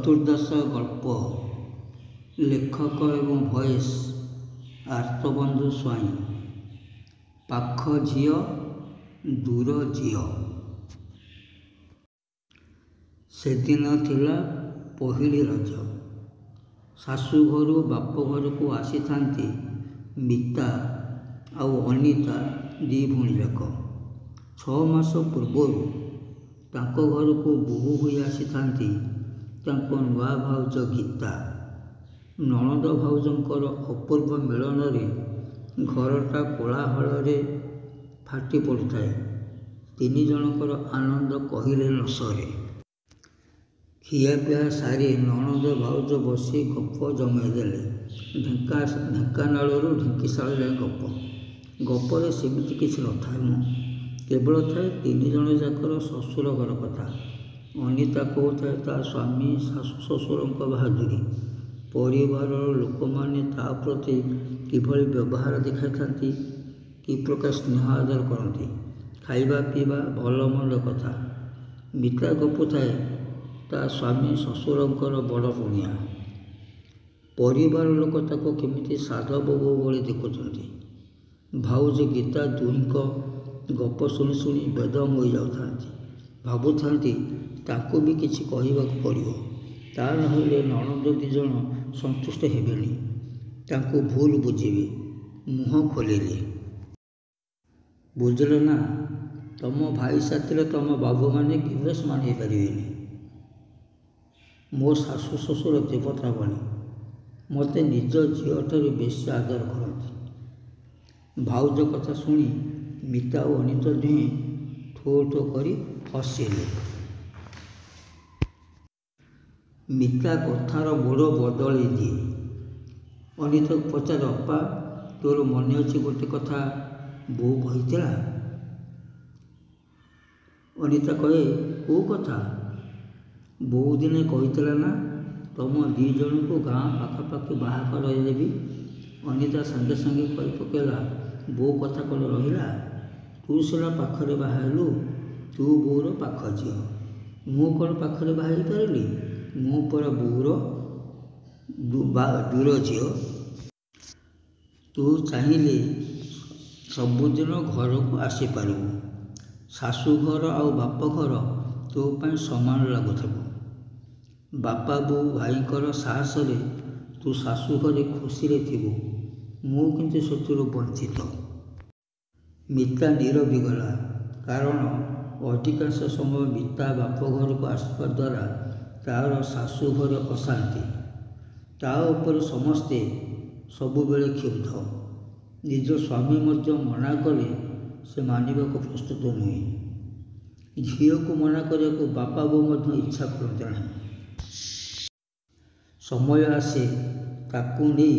ଚତୁର୍ଦ୍ଦଶ ଗଳ୍ପ। ଲେଖକ ଏବଂ ଭଏସ୍ ଆର୍ତ୍ତବନ୍ଧୁ ସ୍ୱାଇଁ। ପାଖ ଝିଅ ଦୂର ଝିଅ। ସେଦିନ ଥିଲା ପହିଲି ରଜ। ଶାଶୁ ଘରୁ ବାପ ଘରକୁ ଆସିଥାନ୍ତି ମିତା ଆଉ ଅନିତା ଦି ଭଉଣୀଯାକ। 6 ମାସ ପୂର୍ବରୁ ତାଙ୍କ ଘରକୁ ବୋହୂ ହୋଇ ଆସିଥାନ୍ତି ତାଙ୍କ ନୂଆ ଭାଉଜ ଗୀତା। ନଣନ୍ଦ ଭାଉଜଙ୍କର ଅପୂର୍ବ ମିଳନରେ ଘରଟା କୋଳାହଳରେ ଫାଟି ପଡ଼ୁଥାଏ। 3 ଜଣଙ୍କର ଆନନ୍ଦ କହିଲେ ନ ସରେ। ଖିଆପିଆ ସାରି ନଣନ୍ଦ ଭାଉଜ ବସି ଗପ ଜମେଇ ଦେଲେ। ଢେଙ୍କାନାଳରୁ ଢିଙ୍କିଶାଳ ଯାଏ ଗପ। ଗପରେ ସେମିତି କିଛି ନଥାଏ ମ, କେବଳ ଥାଏ 3 ଜଣ ଯାକର ଶ୍ୱଶୁର ଘର କଥା। ଅନିତା କହୁଥାଏ ତା ସ୍ୱାମୀ ଶାଶୁ ଶ୍ୱଶୁରଙ୍କ ବାହାଦୁରୀ, ପରିବାରର ଲୋକମାନେ ତା ପ୍ରତି କିଭଳି ବ୍ୟବହାର ଦେଖାଇଥାନ୍ତି, କି ପ୍ରକାର ସ୍ନେହ ଆଦର କରନ୍ତି, ଖାଇବା ପିଇବା ଭଲ ମନ୍ଦ କଥା। ମିତା ଗପୁଥାଏ ତା ସ୍ୱାମୀ ଶ୍ୱଶୁରଙ୍କର ବଡ଼ ପୁଣିଆ। ପରିବାର ଲୋକ ତାକୁ କେମିତି ସାଧବ ବୋହୂ ଭଳି ଦେଖୁଛନ୍ତି। ଭାଉଜ ଗୀତା ଦୁହିଁଙ୍କ ଗପ ଶୁଣି ଶୁଣି ବେଦମ୍ ହୋଇଯାଉଥାନ୍ତି। ଭାବୁଥାନ୍ତି ତାଙ୍କୁ ବି କିଛି କହିବାକୁ ପଡ଼ିବ, ତା ନହେଲେ ନଣନ୍ଦ 2 ଜଣ ସନ୍ତୁଷ୍ଟ ହେବେନି, ତାଙ୍କୁ ଭୁଲ ବୁଝିବେ। ମୁହଁ ଖୋଲିଲେ। ବୁଝିଲ ନା, ତମ ଭାଇ ସାଥିରେ ତମ ବାବୁମାନେ କେବେ ସମାନ ହେଇପାରିବେନି। ମୋ ଶାଶୁ ଶ୍ୱଶୁର ଦେବତା ଭଳି, ମୋତେ ନିଜ ଝିଅଠାରୁ ବେଶୀ ଆଦର କରନ୍ତି। ଭାଉଜ କଥା ଶୁଣି ମିତା ଓ ଅନିତା ଦୁହେଁ ଠୋ ଠୋ କରି ହସିଲେ। ମିତା କଥାର ମୋଡ଼ ବଦଳେଇ ଦିଏ। ଅନିତାକୁ ପଚାରେ, ଅପା ତୋର ମନେ ଅଛି ଗୋଟେ କଥା ବୋଉ କହିଥିଲା? ଅନିତା କହେ, କୋଉ କଥା? ବୋଉ ଦିନେ କହିଥିଲା ନା, ତମ 2 ଜଣଙ୍କୁ ଗାଁ ପାଖାପାଖି ବାହା କରାଇଦେବି। ଅନିତା ସାଙ୍ଗେ ସାଙ୍ଗେ କହି ପକେଇଲା, ବୋଉ କଥା କ'ଣ ରହିଲା? ତୁ ସିନା ପାଖରେ ବାହା ହେଲୁ, ତୁ ବୋଉର ପାଖ ଝିଅ। ମୁଁ କ'ଣ ପାଖରେ ବାହା ହେଇପାରିଲି? ମୁଁ ପରା ବୋଉର ଦୂର ଝିଅ। ତୁ ଚାହିଁଲେ ସବୁଦିନ ଘରକୁ ଆସିପାରିବୁ। ଶାଶୁଘର ଆଉ ବାପଘର ତୋ ପାଇଁ ସମାନ ଲାଗୁଥିବ। ବାପା ବୋଉ ଭାଇଙ୍କର ସାହସରେ ତୁ ଶାଶୁ ଘରେ ଖୁସିରେ ଥିବୁ, ମୁଁ କିନ୍ତୁ ସେଥିରୁ ବଞ୍ଚିତ। ମିତା ନୀରବିଗଲା। କାରଣ ଅଧିକାଂଶ ସମୟ ମିତା ବାପଘରକୁ ଆସିବା ଦ୍ୱାରା ତା'ର ଶାଶୁ ଘରେ ଅଶାନ୍ତି। ତା ଉପରେ ସମସ୍ତେ ସବୁବେଳେ କ୍ଷୁବ୍ଧ। ନିଜ ସ୍ୱାମୀ ମଧ୍ୟ ମନା କଲେ ସେ ମାନିବାକୁ ପ୍ରସ୍ତୁତ ନୁହେଁ। ଝିଅକୁ ମନା କରିବାକୁ ବାପା ବୋଉ ମଧ୍ୟ ଇଚ୍ଛା କରନ୍ତି ନାହିଁ। ସମୟ ଆସେ ତାକୁ ନେଇ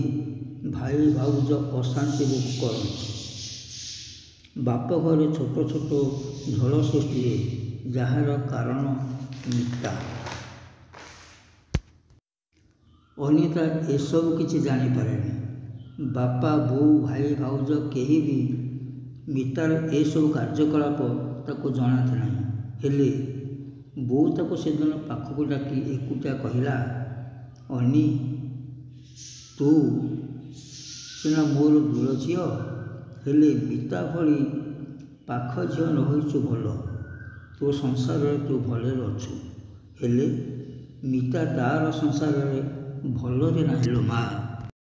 ଭାଇ ଭାଉଜ ଅଶାନ୍ତି ଭୋଗ କରନ୍ତି। ବାପଘରେ ଛୋଟ ଛୋଟ ଝଡ଼ ସୃଷ୍ଟି ହୁଏ, ଯାହାର କାରଣ ମିତା। ଅନିତା ଏସବୁ କିଛି ଜାଣିପାରେନି। ବାପା ବୋଉ ଭାଇ ଭାଉଜ କେହି ବି ମିତାର ଏସବୁ କାର୍ଯ୍ୟକଳାପ ତାକୁ ଜଣାନ୍ତି ନାହିଁ। ହେଲେ ବୋଉ ତାକୁ ସେଦିନ ପାଖକୁ ଡାକି ଏକୁଟିଆ କହିଲା, ଅନି, ତୁ ସିନା ମୋର ଦୂର ଝିଅ, ହେଲେ ମିତା ଭଳି ପାଖ ଝିଅ ନ ହୋଇଛୁ ଭଲ। ତୋ ସଂସାରରେ ତୁ ଭଲରେ ଅଛୁ, ହେଲେ ମିତା ତା'ର ସଂସାରରେ ଭଲରେ ନାହିଁ ଲୋ ମା।